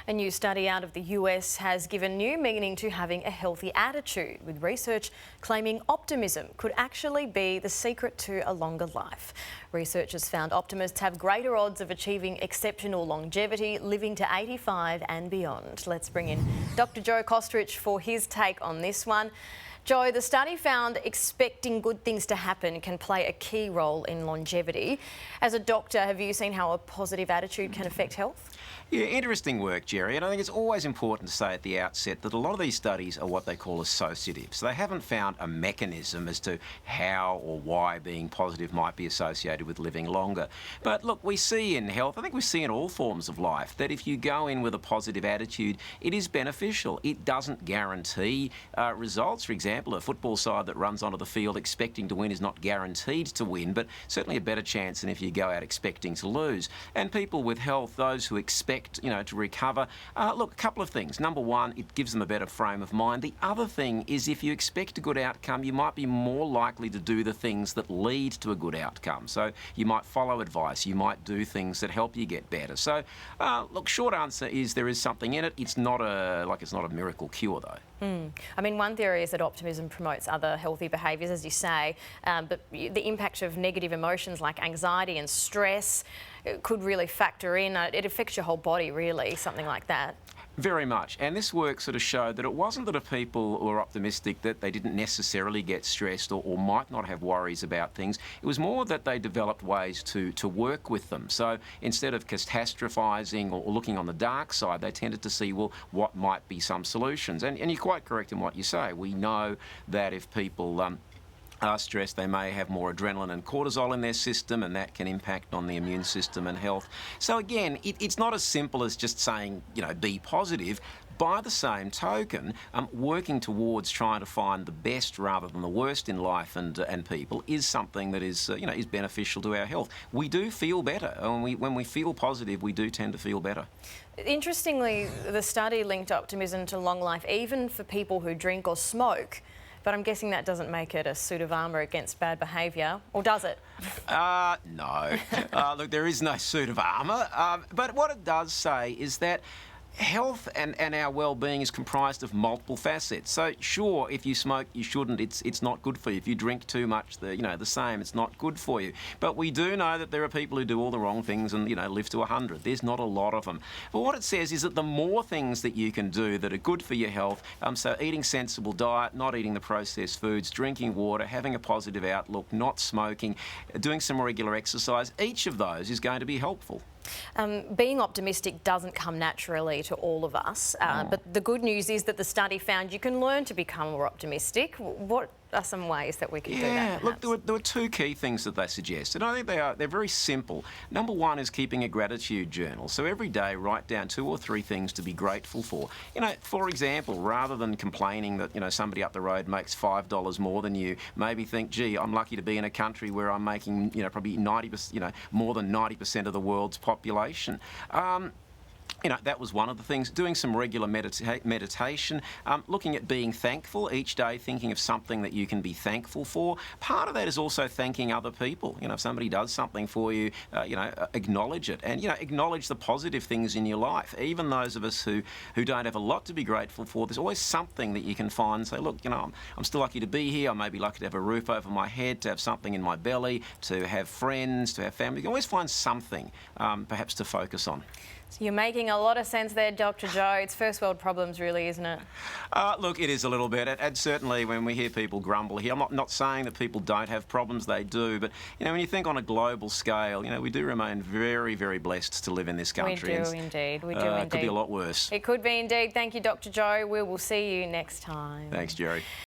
A new study out of the US has given new meaning to having a healthy attitude, with research claiming optimism could actually be the secret to a longer life. Researchers found optimists have greater odds of achieving exceptional longevity, living to 85 and beyond. Let's bring in Dr. Joe Kostrich for his take on this one. Joe, the study found expecting good things to happen can play a key role in longevity. As a doctor, have you seen how a positive attitude can affect health? Yeah, interesting work, Jerry, and I think it's always important to say at the outset that a lot of these studies are what they call associative. So they haven't found a mechanism as to how or why being positive might be associated with living longer. But look, we see in health, I think we see in all forms of life, that if you go in with a positive attitude, it is beneficial. It doesn't guarantee results. For example, a football side that runs onto the field expecting to win is not guaranteed to win, but certainly a better chance than if you go out expecting to lose. And people with health, those who expect to recover. Look, a couple of things. Number one, it gives them a better frame of mind. The other thing is if you expect a good outcome, you might be more likely to do the things that lead to a good outcome. So you might follow advice, you might do things that help you get better. So, look, short answer is there is something in it. It's not a miracle cure, though. I mean, one theory is that optimism promotes other healthy behaviours, as you say, but the impact of negative emotions like anxiety and stress could really factor in. It affects your whole body, really, something like that. Very much. And this work sort of showed that it wasn't that if people were optimistic that they didn't necessarily get stressed or might not have worries about things. It was more that they developed ways to work with them. So instead of catastrophising or looking on the dark side, they tended to see, well, what might be some solutions. And you're quite correct in what you say. We know that if people are stressed, they may have more adrenaline and cortisol in their system, and that can impact on the immune system and health. So again, it's not as simple as just saying, be positive. By the same token, working towards trying to find the best rather than the worst in life and people is something that is is beneficial to our health. We do feel better, and when we feel positive, we do tend to feel better. Interestingly, the study linked optimism to long life, even for people who drink or smoke. But I'm guessing that doesn't make it a suit of armour against bad behaviour, or does it? No. Look, there is no suit of armour. But what it does say is that health and our well-being is comprised of multiple facets. So sure, if you smoke, you shouldn't. It's not good for you. If you drink too much, the same. It's not good for you. But we do know that there are people who do all the wrong things and live to 100. There's not a lot of them. But what it says is that the more things that you can do that are good for your health, so eating sensible diet, not eating the processed foods, drinking water, having a positive outlook, not smoking, doing some regular exercise, each of those is going to be helpful. Being optimistic doesn't come naturally to all of us, but the good news is that the study found you can learn to become more optimistic. What are some ways that we can do that? Look, there were two key things that they suggested. I think they're very simple. Number one is keeping a gratitude journal. So every day write down 2 or 3 things to be grateful for. For example, rather than complaining that somebody up the road makes $5 more than you, maybe think, gee, I'm lucky to be in a country where I'm making probably 90%, more than 90% of the world's population. That was one of the things. Doing some regular meditation, looking at being thankful each day, thinking of something that you can be thankful for. Part of that is also thanking other people. If somebody does something for you, acknowledge it, and acknowledge the positive things in your life. Even those of us who don't have a lot to be grateful for, there's always something that you can find and say, look, I'm still lucky to be here. I may be lucky to have a roof over my head, to have something in my belly, to have friends, to have family. You can always find something, perhaps, to focus on. So you're making a lot of sense there, Dr. Joe. It's first world problems, really, isn't it? Look, it is a little bit, and certainly when we hear people grumble here, I'm not saying that people don't have problems, they do, but when you think on a global scale, we do remain very, very blessed to live in this country. We do indeed. We do indeed. It could be a lot worse. It could be indeed. Thank you, Dr. Joe. We will see you next time. Thanks, Jerry.